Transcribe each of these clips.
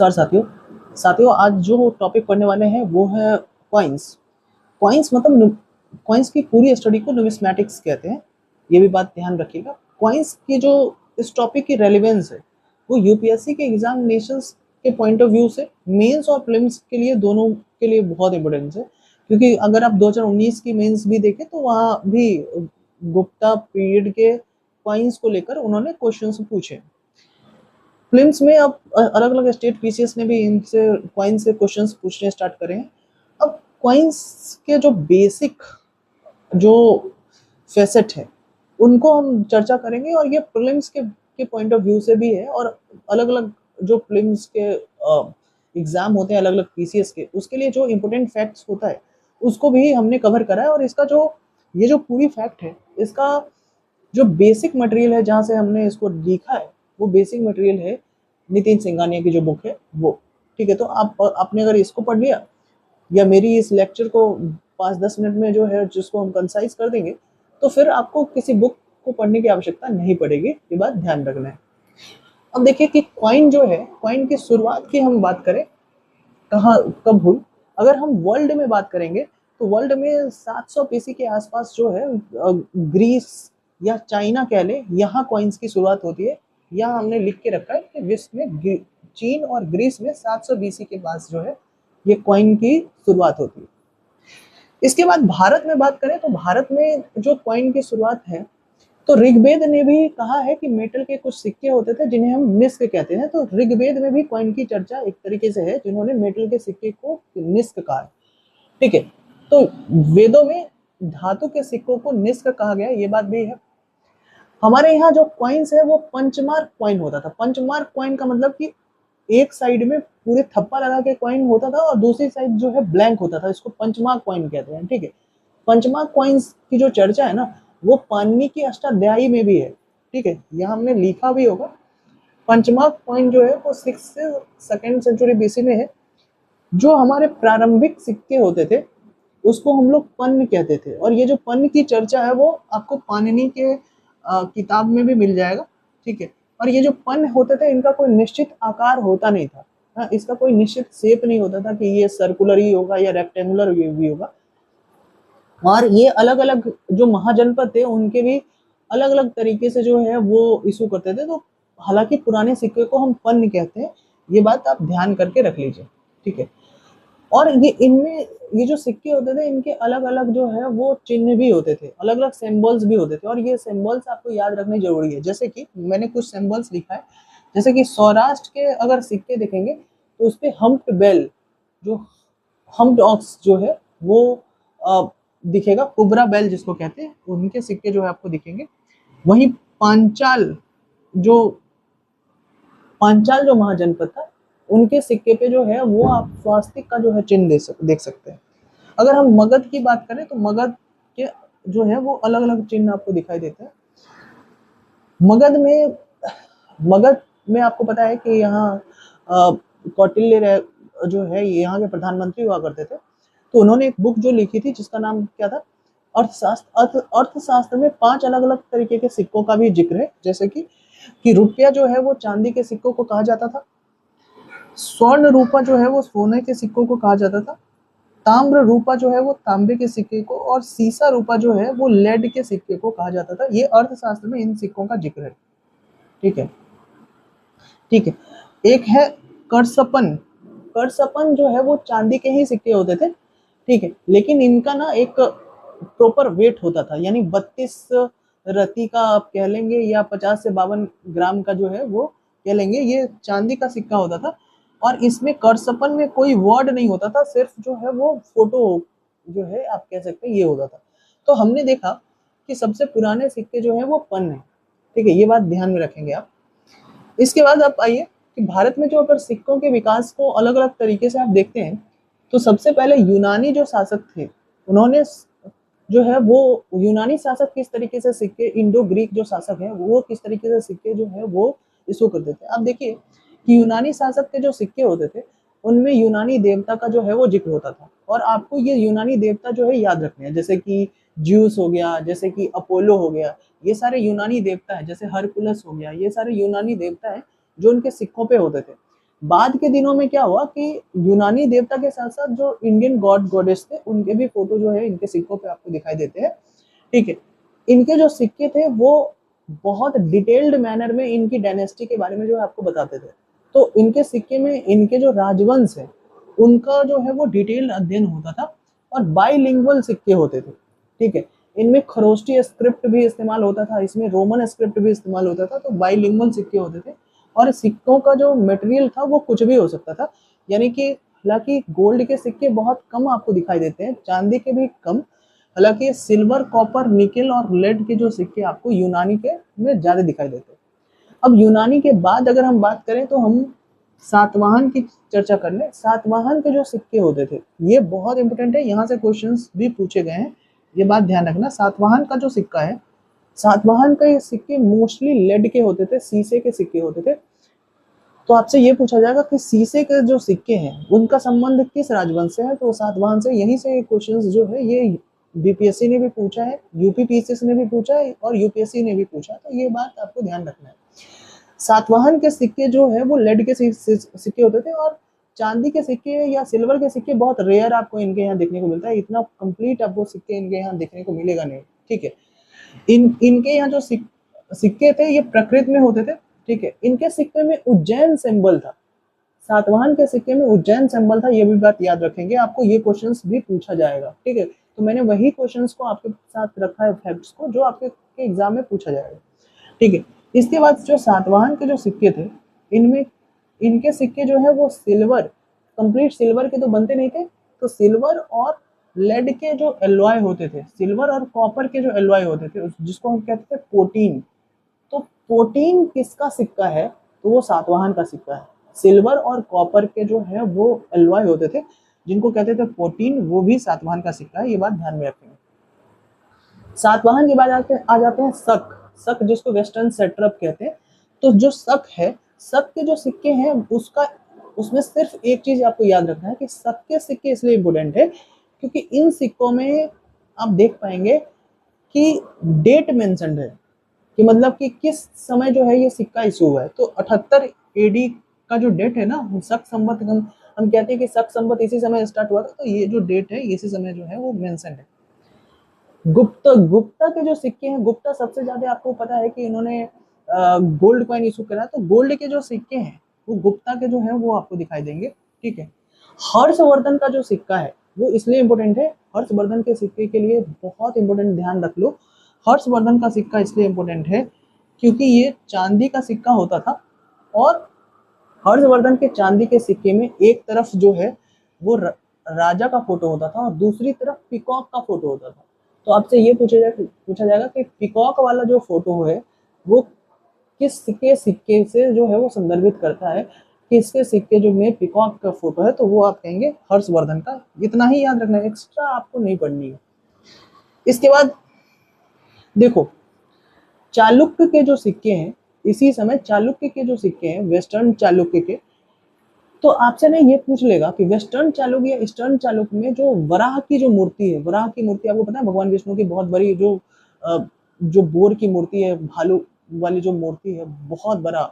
नमस्कार साथियों। साथियों, आज जो टॉपिक पढ़ने वाले हैं वो है कॉइन्स। कॉइन्स मतलब कॉइन्स की पूरी स्टडी को न्यूमिस्मैटिक्स कहते हैं। ये भी बात ध्यान रखिएगा। कॉइन्स की जो इस टॉपिक की रेलेवेंस है वो यूपीएससी के एग्जामिनेशंस के पॉइंट ऑफ व्यू से मेंस और प्रीलिम्स के लिए, दोनों के लिए बहुत इंपॉर्टेंस है। क्योंकि अगर आप 2019 की मेंस भी देखें तो वहाँ भी गुप्ता पीरियड के कॉइन्स को लेकर उन्होंने क्वेश्चंस पूछे। प्रीलिम्स में अब अलग अलग स्टेट पीसीएस ने भी इनसे कॉइन से क्वेश्चंस पूछने स्टार्ट करे हैं। अब कॉइन्स के जो बेसिक जो फैसेट है उनको हम चर्चा करेंगे, और ये प्रीलिम्स के पॉइंट ऑफ व्यू से भी है, और अलग अलग जो प्रीलिम्स के एग्जाम होते हैं अलग अलग पीसीएस के, उसके लिए जो इम्पोर्टेंट फैक्ट्स होता है उसको भी हमने कवर करा है। और इसका जो ये जो पूरी फैक्ट है, इसका जो बेसिक मटेरियल है जहाँ से हमने इसको लिखा है वो बेसिक मटेरियल है नितिन सिंघानिया की जो बुक है वो। ठीक है, तो आपने अगर इसको पढ़ लिया या मेरी इस लेक्चर को 5-10 मिनट में जो है जिसको हम कंसाइज कर देंगे, तो फिर आपको किसी बुक को पढ़ने की आवश्यकता नहीं पड़ेगी। ये बात ध्यान रखना है। अब देखिए कि कॉइन जो है, कॉइन की शुरुआत की हम बात करें कहाँ कब हुई। अगर हम वर्ल्ड में बात करेंगे तो वर्ल्ड में 700 बीसी के आसपास जो है ग्रीस या चाइना कह ले, यहाँ कॉइन्स की शुरुआत होती है। यहाँ हमने लिख के रखा है कि विश्व में चीन और ग्रीस में 700 बीसी के पास जो है ये कॉइन की शुरुआत होती है। इसके बाद भारत में बात करें तो भारत में जो कॉइन की शुरुआत है, तो ऋग्वेद ने भी कहा है कि मेटल के कुछ सिक्के होते थे जिन्हें हम निस्क कहते हैं। तो ऋग्वेद में भी कॉइन की चर्चा एक तरीके से है, जिन्होंने मेटल के सिक्के को निस्क कहा है। ठीक है, तो वेदों में धातु के सिक्कों को निस्क कहा गया, ये बात भी है। हमारे यहाँ जो कॉइन्स है वो पंचमार्क कॉइन होता था। पंचमार्क कॉइन का मतलब कि एक साइड में पूरे थप्पा लगा के कॉइन होता था और दूसरी साइड जो है ब्लैंक होता था। इसको पंचमार्क कॉइन कहते हैं। ठीक है, पंचमार्क कॉइन्स की जो चर्चा है ना वो पाणिनि की अष्टाध्यायी में भी है। ठीक है, यहाँ हमने लिखा भी होगा। पंचमार्क कॉइन जो है वो 6 से 2nd सेंचुरी बीसी में है। जो हमारे प्रारंभिक सिक्के होते थे उसको हम लोग पन्न कहते थे, और ये जो पन्न की चर्चा है वो आपको पाणिनि के किताब में भी मिल जाएगा। ठीक है, और ये जो पन्न होते थे इनका कोई निश्चित आकार होता नहीं था। हाँ, इसका कोई निश्चित शेप नहीं होता था कि ये सर्कुलर ही होगा या रेक्टेंगुलर भी होगा। और ये अलग अलग जो महाजनपद थे उनके भी अलग अलग तरीके से जो है वो इशू करते थे। तो हालांकि पुराने सिक्के को हम पन्न कहते हैं, ये बात आप ध्यान करके रख लीजिए। ठीक है, और ये इनमें ये जो सिक्के होते थे इनके अलग अलग जो है वो चिन्ह भी होते थे, अलग अलग सिंबल्स भी होते थे, और ये सिंबल्स आपको याद रखने जरूरी है। जैसे कि मैंने कुछ सिंबल्स लिखा है, जैसे कि सौराष्ट्र के अगर सिक्के देखेंगे तो उस पर हम्प्ड बेल, जो हम्प्ड ऑक्स जो है वो दिखेगा, कुबरा बेल जिसको कहते हैं, उनके सिक्के जो है आपको दिखेंगे। वहीं जो पांचाल जो महाजनपद था उनके सिक्के पे जो है वो आप स्वास्तिक का जो है चिन्ह देख सकते हैं। अगर हम मगध की बात करें तो मगध के जो है वो अलग अलग चिन्ह आपको दिखाई देते हैं। मगध में आपको पता है कि यहाँ कौटिल्य जो है यहाँ के प्रधानमंत्री हुआ करते थे। तो उन्होंने एक बुक जो लिखी थी जिसका नाम क्या था, अर्थशास्त्र में 5 अलग अलग तरीके के सिक्कों का भी जिक्र है। जैसे कि रुपया जो है वो चांदी के सिक्कों को कहा जाता था, स्वर्ण रूपा जो है वो सोने के सिक्कों को कहा जाता था, ताम्र रूपा जो है वो तांबे के सिक्के को, और सीसा रूपा जो है वो लेड के सिक्के को कहा जाता था। ये अर्थशास्त्र में इन सिक्कों का जिक्र है। ठीक है, ठीक है। एक है करसपन। करसपन जो है वो चांदी के ही सिक्के होते थे। ठीक है, लेकिन इनका ना एक प्रॉपर वेट होता था, यानी 32 रति का आप कह लेंगे या 50 से 52 ग्राम का जो है वो कह लेंगे, ये चांदी का सिक्का होता था। और इसमें करसपन में कोई वर्ड नहीं होता था, सिर्फ जो है वो फोटो जो है आप कह सकते हैं ये होता था। तो हमने देखा कि सबसे पुराने सिक्के जो है वो पन है। ठीक है, ये बात ध्यान में रखेंगे आप। इसके बाद आप आइए कि भारत में जो अगर सिक्कों के विकास को अलग अलग तरीके से आप देखते हैं तो सबसे पहले यूनानी जो शासक थे उन्होंने जो है वो यूनानी शासक किस तरीके से सिक्के, इंडो ग्रीक जो शासक है वो किस तरीके से सिक्के जो है वो इशू करते थे। आप देखिए कि यूनानी शासक के जो सिक्के होते थे उनमें यूनानी देवता का जो है वो जिक्र होता था, और आपको ये यूनानी देवता जो है याद रखने हैं। जैसे कि ज्यूस हो गया, जैसे कि अपोलो हो गया, ये सारे यूनानी देवता है। जैसे हरकुलस हो गया, ये सारे यूनानी देवता है जो उनके सिक्कों पे होते थे। बाद के दिनों में क्या हुआ कि यूनानी देवता के साथ साथ जो इंडियन गॉड गॉडेस थे उनके भी फोटो जो है इनके सिक्कों पे आपको दिखाई देते हैं। ठीक है, इनके जो सिक्के थे वो बहुत डिटेल्ड मैनर में इनकी डायनेस्टी के बारे में जो है आपको बताते थे। तो इनके सिक्के में इनके जो राजवंश है उनका जो है वो डिटेल्ड अध्ययन होता था और बाइलिंगुअल सिक्के होते थे। ठीक है, इनमें खरोष्टी स्क्रिप्ट भी इस्तेमाल होता था, इसमें रोमन स्क्रिप्ट भी इस्तेमाल होता था, तो बाइलिंगुअल सिक्के होते थे। और सिक्कों का जो मटेरियल था वो कुछ भी हो सकता था, यानी कि हालांकि गोल्ड के सिक्के बहुत कम आपको दिखाई देते हैं, चांदी के भी कम, हालांकि सिल्वर, कॉपर, निकेल और लेड के जो सिक्के आपको यूनानी के में ज्यादा दिखाई देते हैं। अब यूनानी के बाद अगर हम बात करें तो हम सातवाहन की चर्चा कर ले। सातवाहन के जो सिक्के होते थे ये बहुत इंपॉर्टेंट है, यहाँ से क्वेश्चंस भी पूछे गए हैं, ये बात ध्यान रखना। सातवाहन का जो सिक्का है, सातवाहन का ये सिक्के मोस्टली लेड के होते थे, शीशे के सिक्के होते थे। तो आपसे ये पूछा जाएगा कि शीशे के जो सिक्के हैं उनका संबंध किस राजवंश से है, तो सातवाहन से। यहीं से क्वेश्चंस जो है ये बीपीएससी ने भी पूछा है, यूपीपीसीएस ने भी पूछा है और यूपीएससी ने भी पूछा, तो ये बात आपको ध्यान रखना है। सातवाहन के सिक्के जो है वो लेड के सिक्के होते थे और चांदी के सिक्के या सिल्वर के सिक्के बहुत रेयर आपको इनके यहाँ देखने को मिलता है, इतना कंप्लीट आपको सिक्के इनके यहाँ देखने को मिलेगा नहीं। ठीक है, इनके यहाँ जो सिक्के थे ये प्रकृत में होते थे। ठीक है, इनके सिक्के में उज्जैन सिंबल था, सातवाहन के सिक्के में उज्जैन सिंबल था, ये भी बात याद रखेंगे, आपको ये क्वेश्चंस भी पूछा जाएगा। ठीक है, तो मैंने वही क्वेश्चंस को आपके साथ रखा है, फैक्ट्स को, जो आपके एग्जाम में पूछा जाएगा। ठीक है, इसके बाद जो सातवाहन के जो सिक्के थे इनमें इनके सिक्के जो है वो सिल्वर, कंप्लीट सिल्वर के तो बनते नहीं थे, तो सिल्वर और लेड के जो एलॉय होते थे, सिल्वर और कॉपर के जो एलॉय होते थे जिसको हम कहते थे पोटीन, तो पोटीन किसका सिक्का है, तो वो सातवाहन का सिक्का है। सिल्वर और कॉपर के जो है वो एलॉय होते थे जिनको कहते थे पोटीन, वो भी सातवाहन का सिक्का है, ये बात ध्यान में रखेंगे। सातवाहन के बाद आ जाते हैं शक, शक जिसको वेस्टर्न सेट्रप कहते हैं। तो जो शक है, शक के जो सिक्के हैं उसका, उसमें सिर्फ एक चीज आपको याद रखना है कि शक के सिक्के इसलिए इंपोर्टेंट है क्योंकि इन सिक्कों में आप देख पाएंगे कि डेट मेंशन्ड है, कि मतलब कि किस समय जो है ये सिक्का इशू हुआ है। तो 78 एडी का जो डेट है ना, शक संवत, हम कहते हैं कि शक संवत इसी समय स्टार्ट हुआ था, तो ये जो डेट है इसी समय जो है वो मेंशन है। गुप्ता के जो सिक्के हैं, गुप्ता सबसे ज्यादा आपको पता है कि इन्होंने गोल्ड कॉइन इशू करा, तो गोल्ड के जो सिक्के हैं वो गुप्ता के जो है वो आपको दिखाई देंगे। ठीक है, हर्षवर्धन का जो सिक्का है वो इसलिए इंपोर्टेंट है, हर्षवर्धन के सिक्के के लिए बहुत इंपोर्टेंट, ध्यान रख लो, हर्षवर्धन का सिक्का इसलिए इंपोर्टेंट है क्योंकि ये चांदी का सिक्का होता था और हर्षवर्धन के चांदी के सिक्के में एक तरफ जो है वो राजा का फोटो होता था और दूसरी तरफ पिकॉक का फोटो होता था। तो आपसे ये पूछा जाएगा कि पिकॉक वाला जो फोटो है वो किसके सिक्के से जो है वो संदर्भित करता है, किसके सिक्के जो में पिकॉक का फोटो है, तो वो आप कहेंगे हर्षवर्धन का। इतना ही याद रखना है, एक्स्ट्रा आपको नहीं पढ़नी है। इसके बाद देखो चालुक्य के जो सिक्के हैं, इसी समय चालुक्य के जो सिक्के हैं, वेस्टर्न चालुक्य के, तो आपसे ना ये पूछ लेगा कि वेस्टर्न चालुक्य या ईस्टर्न चालुक्य में जो वराह की जो मूर्ति है, वराह की मूर्ति आपको पता है भगवान विष्णु की बहुत बड़ी जो बोर की मूर्ति है, भालू वाली जो मूर्ति है बहुत बड़ा,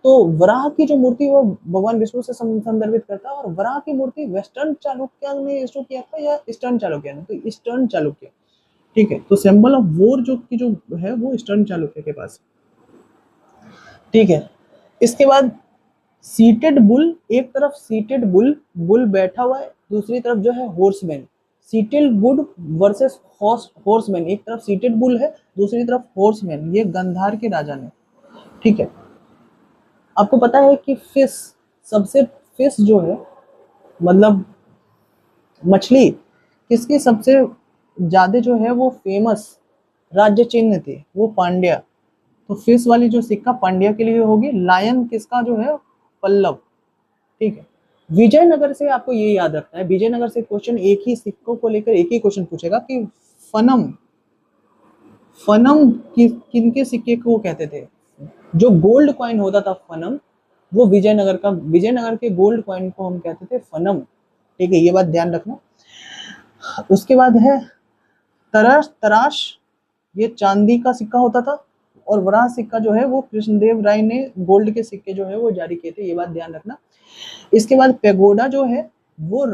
तो वराह की जो मूर्ति वो भगवान विष्णु से संदर्भित करता है। और वराह की मूर्ति वेस्टर्न चालुक्य ने इशू किया था या ईस्टर्न चालुक्य ने, तो ईस्टर्न चालुक्य। ठीक है, तो सिंबल ऑफ वॉर जो है वो ईस्टर्न चालुक्य के पास। ठीक है, इसके बाद सीटेड बुल, एक तरफ सीटेड बुल बैठा हुआ है, दूसरी तरफ जो है horseman. Seated bull versus horseman, एक तरफ सीटेड बुल है दूसरी तरफ हॉर्समैन, ये गंधार के राजा ने। ठीक है, आपको पता है कि फिश जो है, मतलब मछली, किसकी सबसे ज्यादा जो है वो फेमस राज्य चिन्ह थे, वो पांड्या, तो फिश वाली जो सिक्का पांड्या के लिए होगी। लायन किसका जो है, पल्लव। ठीक है, विजयनगर से आपको ये याद रखना है, विजयनगर से क्वेश्चन एक ही सिक्कों को लेकर एक ही क्वेश्चन पूछेगा कि फनम किनके सिक्के को कहते थे। जो गोल्ड कॉइन होता था फनम, वो विजयनगर के गोल्ड कॉइन को हम कहते थे फनम। ठीक है, ये बात ध्यान रखना। उसके बाद है तराश, ये चांदी का सिक्का होता था और वराह सिक्का जो है वो कृष्णदेव राय ने गोल्ड के सिक्के जो है वो जारी किए थे, ये बात ध्यान रखना। इसके बाद पेगोडा जो है वो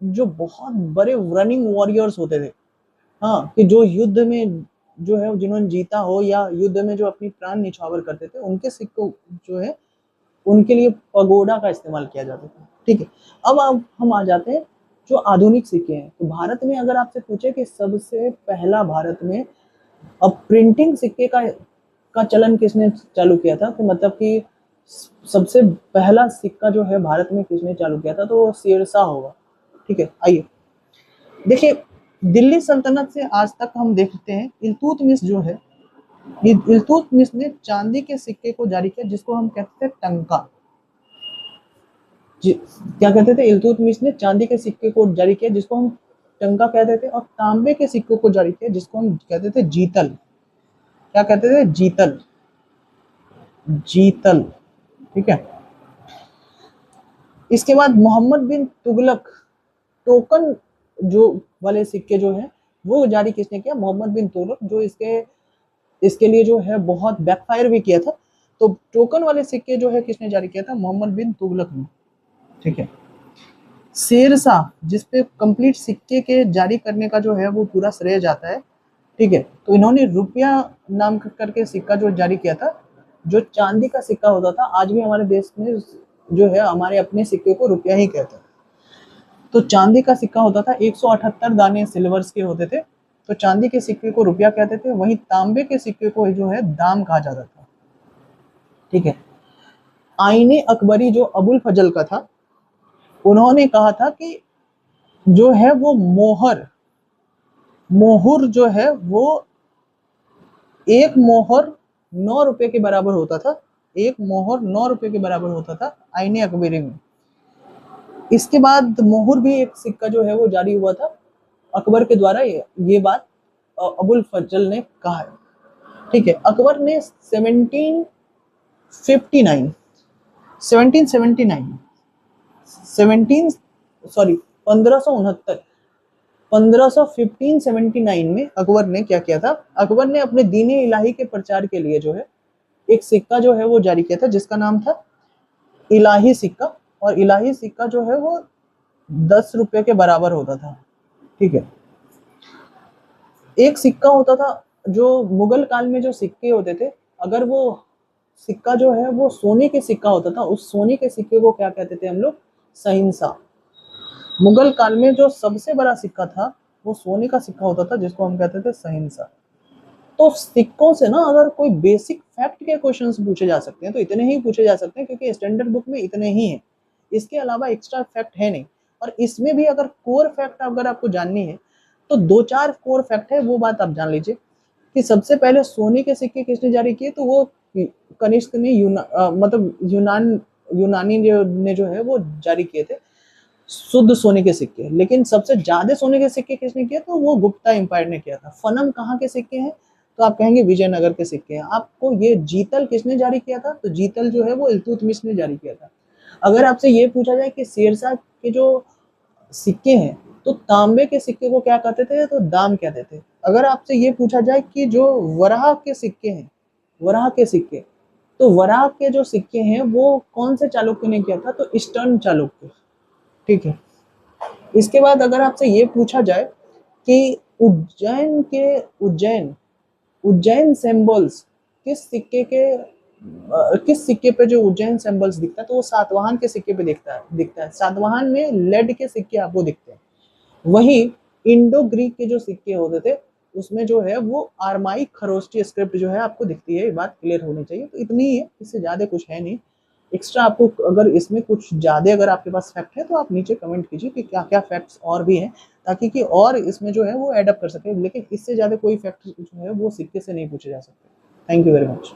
जो बहुत बड़े रनिंग वॉरियर्स होते थे, हाँ, कि जो युद्ध में जो है जिन्होंने जीता हो या युद्ध में जो अपनी प्राण निछावर करते थे, उनके सिक्कों जो है उनके लिए पगोडा का इस्तेमाल किया जाता था। ठीक है, अब हम आ जाते हैं जो आधुनिक सिक्के हैं। तो भारत में अगर आपसे पूछे कि सबसे पहला भारत में अब प्रिंटिंग सिक्के का चलन किसने चालू किया था, तो मतलब कि सबसे पहला सिक्का जो है भारत में किसने चालू किया था, तो वो शेरशाह होगा। ठीक है, आइए देखिए, दिल्ली सल्तनत से आज तक हम देखते हैं इल्तुतमिश जो है, इल्तुतमिश ने चांदी के सिक्के को जारी किया जिसको हम कहते थे टंका। क्या कहते थे, इल्तुतमिश ने चांदी के सिक्के को जारी किया जिसको हम टंका कहते थे, और तांबे के सिक्कों को जारी किया जिसको हम कहते थे जीतल। क्या कहते थे, जीतल, जीतल। ठीक है, इसके बाद मोहम्मद बिन तुगलक टोकन जो वाले सिक्के जो है वो जारी किसने किया, मोहम्मद बिन तुगलक, जो इसके लिए जो है बहुत बैकफायर भी किया था। तो टोकन वाले सिक्के जो है किसने जारी किया था, मोहम्मद बिन तुगलक ने। ठीक है, शेरशाह जिसपे कंप्लीट सिक्के के जारी करने का जो है वो पूरा श्रेय जाता है। ठीक है, तो इन्होंने रुपया नाम करके सिक्का जो जारी किया था, जो चांदी का सिक्का होता था। आज भी हमारे देश में जो है हमारे अपने सिक्के को रुपया ही कहते हैं। तो चांदी का सिक्का होता था, 178 दाने सिल्वर्स के होते थे, तो चांदी के सिक्के को रुपया कहते थे। वहीं तांबे के सिक्के को जो है दाम कहा जाता था। ठीक है, आईने अकबरी जो अबुल फजल का था, उन्होंने कहा था कि जो है वो मोहर जो है वो एक मोहर 9 रुपए के बराबर होता था। एक मोहर 9 रुपए के बराबर होता था आईने अकबरी में। इसके बाद मोहर भी एक सिक्का जो है वो जारी हुआ था अकबर के द्वारा। ये बात अबुल फजल ने कहा है। ठीक है, अकबर ने 1569 में अकबर ने क्या किया था, अकबर ने अपने दीने इलाही के प्रचार के लिए जो है एक सिक्का जो है वो जारी किया था जिसका नाम था इलाही सिक्का। और इलाही सिक्का जो है वो 10 रुपए के बराबर होता था। ठीक है, एक सिक्का होता था जो मुगल काल में जो सिक्के होते थे, अगर वो सिक्का जो है वो सोने के सिक्का होता था, उस सोने के सिक्के को क्या कहते थे हम लोग, सहिंसा। मुगल काल में जो सबसे बड़ा सिक्का था वो सोने का सिक्का होता था जिसको हम कहते थे सहिंसा। तो सिक्कों से ना अगर कोई बेसिक फैक्ट के क्वेश्चंस पूछे जा सकते हैं तो इतने ही पूछे जा सकते हैं, क्योंकि स्टैंडर्ड बुक में इतने ही हैं, इसके अलावा एक्स्ट्रा फैक्ट है नहीं। और इसमें भी अगर कोर फैक्ट अगर आपको जाननी है तो 2-4 कोर फैक्ट है, वो बात आप जान लीजिए कि सबसे पहले सोने के सिक्के किसने जारी किए, तो वो कनिष्क ने यूनानी ने जो है वो जारी किए थे शुद्ध सोने के सिक्के। लेकिन सबसे ज्यादा सोने के सिक्के किसने किए, तो वो गुप्ता एम्पायर ने किया था। फनम कहाँ के सिक्के हैं, तो आप कहेंगे विजयनगर के सिक्के हैं। आपको ये जीतल किसने जारी किया था, तो जीतल जो है वो इल्तुतमिश ने जारी किया था। अगर आपसे ये पूछा जाए कि शेरशाह के जो सिक्के हैं तो तांबे के सिक्के को क्या कहते थे, तो दाम कहते थे। अगर आपसे ये पूछा जाए कि जो वराह के सिक्के हैं, वराह के सिक्के, तो वराह के जो सिक्के हैं वो कौन से चालुक्य ने किया था, तो ईस्टर्न चालुक्य। ठीक है, इसके बाद अगर आपसे ये पूछा जाए कि उज्जैन सिंबल्स किस सिक्के पे जो उज्जैन सिंबल्स दिखता है, तो वो सातवाहन के सिक्के पे दिखता है। सातवाहन में लेड के सिक्के आपको दिखते हैं। वही इंडो ग्रीक के जो सिक्के होते थे उसमें जो है वो आरमाइक खरोष्टी स्क्रिप्ट जो है आपको दिखती है। ये बात क्लियर होनी चाहिए। तो इतनी ही है, इससे ज्यादा कुछ है नहीं। एक्स्ट्रा आपको अगर इसमें कुछ ज़्यादा अगर आपके पास फैक्ट है तो आप नीचे कमेंट कीजिए कि क्या क्या फैक्ट्स और भी हैं, ताकि कि और इसमें जो है वो एडअप कर सके। लेकिन इससे ज़्यादा कोई फैक्ट जो है वो सिक्के से नहीं पूछे जा सकते। Thank you very much.